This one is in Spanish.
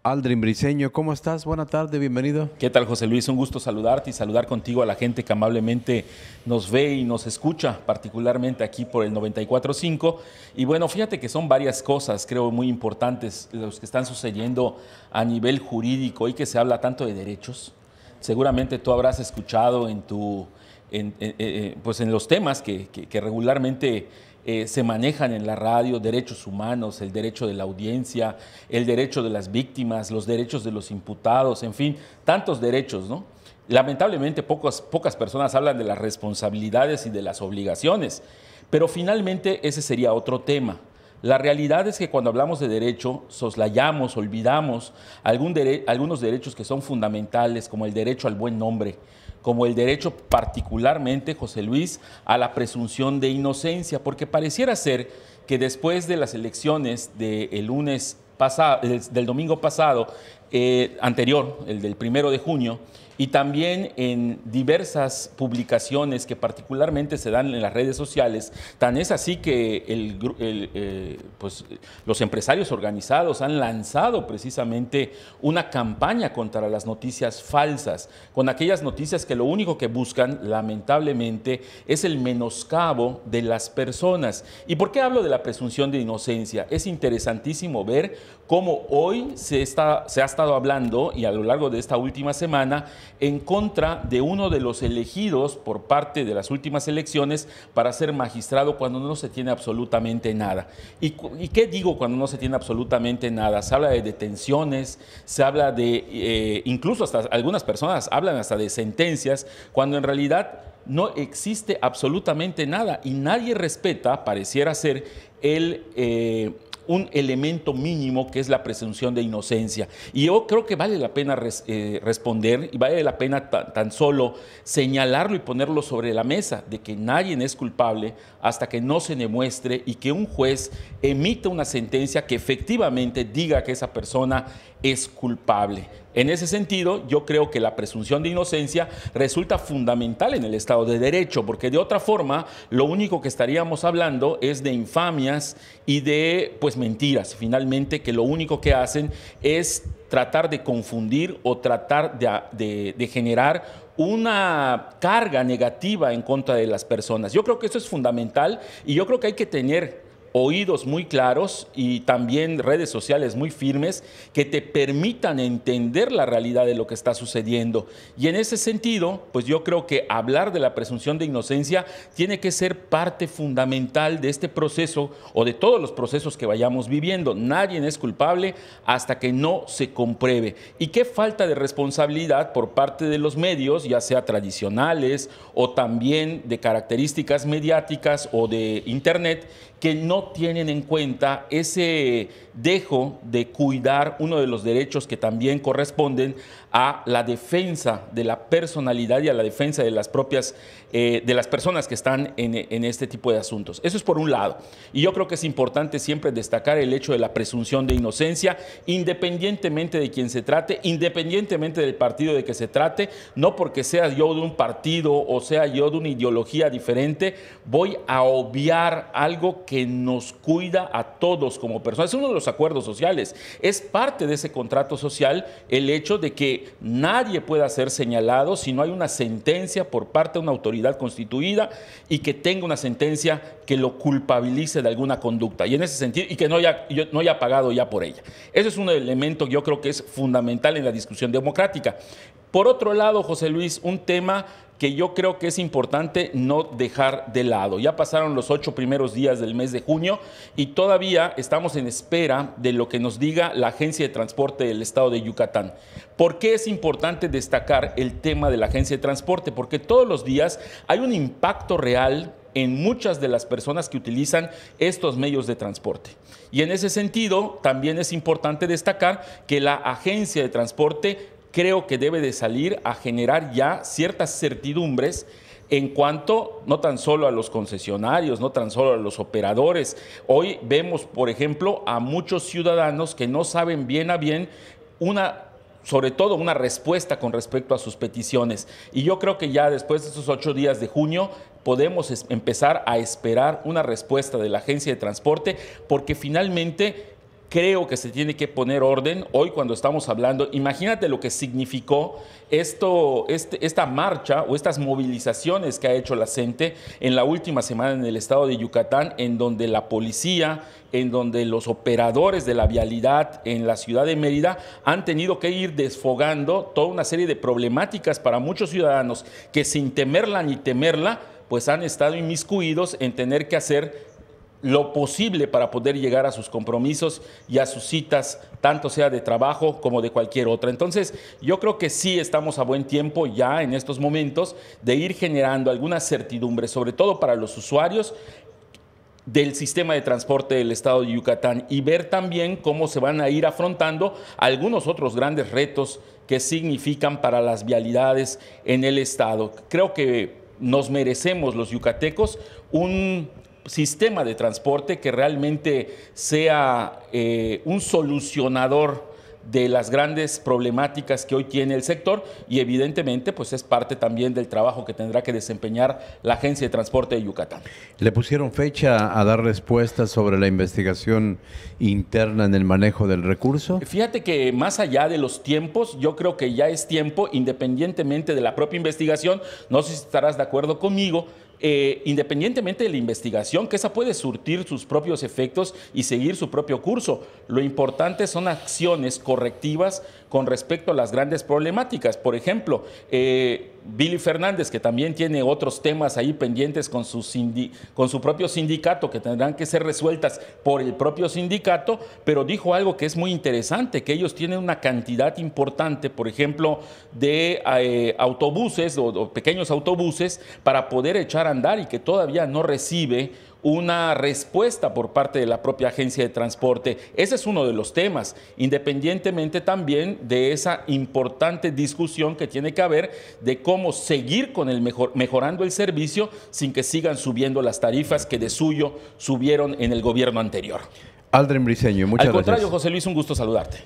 Aldrin Briceño, ¿cómo estás? Buena tarde, bienvenido. ¿Qué tal, José Luis? Un gusto saludarte y saludar contigo a la gente que amablemente nos ve y nos escucha, particularmente aquí por el 94.5. Y bueno, fíjate que son varias cosas, creo, muy importantes los que están sucediendo a nivel jurídico y que se habla tanto de derechos. Seguramente tú habrás escuchado pues en los temas que regularmente se manejan en la radio: derechos humanos, el derecho de la audiencia, el derecho de las víctimas, los derechos de los imputados, en fin, tantos derechos, ¿no? Lamentablemente pocas personas hablan de las responsabilidades y de las obligaciones, pero finalmente ese sería otro tema. La realidad es que cuando hablamos de derecho, soslayamos, olvidamos algunos derechos que son fundamentales, como el derecho al buen nombre, como el derecho particularmente, José Luis, a la presunción de inocencia, porque pareciera ser que después de las elecciones del lunes pasado, del domingo pasado, anterior, el del 1 de junio, y también en diversas publicaciones que particularmente se dan en las redes sociales, tan es así que pues, los empresarios organizados han lanzado precisamente una campaña contra las noticias falsas, con aquellas noticias que lo único que buscan, lamentablemente, es el menoscabo de las personas. ¿Y por qué hablo de la presunción de inocencia? Es interesantísimo ver cómo hoy se ha estado hablando, y a lo largo de esta última semana, en contra de uno de los elegidos por parte de las últimas elecciones para ser magistrado, cuando no se tiene absolutamente nada. ¿Y qué digo cuando no se tiene absolutamente nada? Se habla de detenciones, se habla de, incluso hasta algunas personas hablan hasta de sentencias, cuando en realidad no existe absolutamente nada y nadie respeta, pareciera ser, un elemento mínimo que es la presunción de inocencia. Y yo creo que vale la pena responder, y vale la pena tan solo señalarlo y ponerlo sobre la mesa, de que nadie es culpable hasta que no se demuestre y que un juez emita una sentencia que efectivamente diga que esa persona es culpable. En ese sentido, yo creo que la presunción de inocencia resulta fundamental en el Estado de Derecho, porque de otra forma, lo único que estaríamos hablando es de infamias y de, pues, mentiras, finalmente, que lo único que hacen es tratar de confundir o tratar de generar una carga negativa en contra de las personas. Yo creo que eso es fundamental y yo creo que hay que tener oídos muy claros y también redes sociales muy firmes que te permitan entender la realidad de lo que está sucediendo. Y en ese sentido, pues yo creo que hablar de la presunción de inocencia tiene que ser parte fundamental de este proceso o de todos los procesos que vayamos viviendo. Nadie es culpable hasta que no se compruebe. Y qué falta de responsabilidad por parte de los medios, ya sea tradicionales o también de características mediáticas o de internet, que no tienen en cuenta ese dejo de cuidar uno de los derechos que también corresponden a la defensa de la personalidad y a la defensa de las propias, de las personas que están en este tipo de asuntos. Eso es por un lado. Y yo creo que es importante siempre destacar el hecho de la presunción de inocencia, independientemente de quién se trate, independientemente del partido de que se trate. No porque sea yo de un partido o sea yo de una ideología diferente, voy a obviar algo que nos cuida a todos como personas. Es uno de los acuerdos sociales, es parte de ese contrato social el hecho de que nadie pueda ser señalado si no hay una sentencia por parte de una autoridad constituida y que tenga una sentencia que lo culpabilice de alguna conducta, y en ese sentido, y que no haya pagado ya por ella. Ese es un elemento que yo creo que es fundamental en la discusión democrática. Por otro lado, José Luis, un tema que yo creo que es importante no dejar de lado. Ya pasaron los 8 primeros días del mes de junio y todavía estamos en espera de lo que nos diga la Agencia de Transporte del Estado de Yucatán. ¿Por qué es importante destacar el tema de la Agencia de Transporte? Porque todos los días hay un impacto real en muchas de las personas que utilizan estos medios de transporte. Y en ese sentido, también es importante destacar que la Agencia de Transporte creo que debe de salir a generar ya ciertas certidumbres en cuanto no tan solo a los concesionarios, no tan solo a los operadores. Hoy vemos, por ejemplo, a muchos ciudadanos que no saben bien a bien sobre todo una respuesta con respecto a sus peticiones. Y yo creo que ya después de estos 8 días de junio podemos empezar a esperar una respuesta de la Agencia de Transporte, porque finalmente creo que se tiene que poner orden. Hoy cuando estamos hablando, imagínate lo que significó esta marcha o estas movilizaciones que ha hecho la gente en la última semana en el estado de Yucatán, en donde la policía, en donde los operadores de la vialidad en la ciudad de Mérida han tenido que ir desfogando toda una serie de problemáticas para muchos ciudadanos que sin temerla ni temerla, pues han estado inmiscuidos en tener que hacer lo posible para poder llegar a sus compromisos y a sus citas, tanto sea de trabajo como de cualquier otra. Entonces, yo creo que sí estamos a buen tiempo ya en estos momentos de ir generando alguna certidumbre, sobre todo para los usuarios del sistema de transporte del estado de Yucatán, y ver también cómo se van a ir afrontando algunos otros grandes retos que significan para las vialidades en el estado. Creo que nos merecemos los yucatecos un sistema de transporte que realmente sea un solucionador de las grandes problemáticas que hoy tiene el sector, y evidentemente pues es parte también del trabajo que tendrá que desempeñar la Agencia de Transporte de Yucatán. ¿Le pusieron fecha a dar respuestas sobre la investigación interna en el manejo del recurso? Fíjate que más allá de los tiempos, yo creo que ya es tiempo, independientemente de la propia investigación, no sé si estarás de acuerdo conmigo, independientemente de la investigación, que esa puede surtir sus propios efectos y seguir su propio curso. Lo importante son acciones correctivas con respecto a las grandes problemáticas. Por ejemplo, Billy Fernández, que también tiene otros temas ahí pendientes con su propio sindicato, que tendrán que ser resueltas por el propio sindicato, pero dijo algo que es muy interesante, que ellos tienen una cantidad importante, por ejemplo, de autobuses o pequeños autobuses para poder echar a andar, y que todavía no recibe una respuesta por parte de la propia agencia de transporte. Ese es uno de los temas, independientemente también de esa importante discusión que tiene que haber de cómo seguir con mejorando el servicio sin que sigan subiendo las tarifas que de suyo subieron en el gobierno anterior. Aldrin Briceño, muchas gracias. Al contrario, José Luis, un gusto saludarte.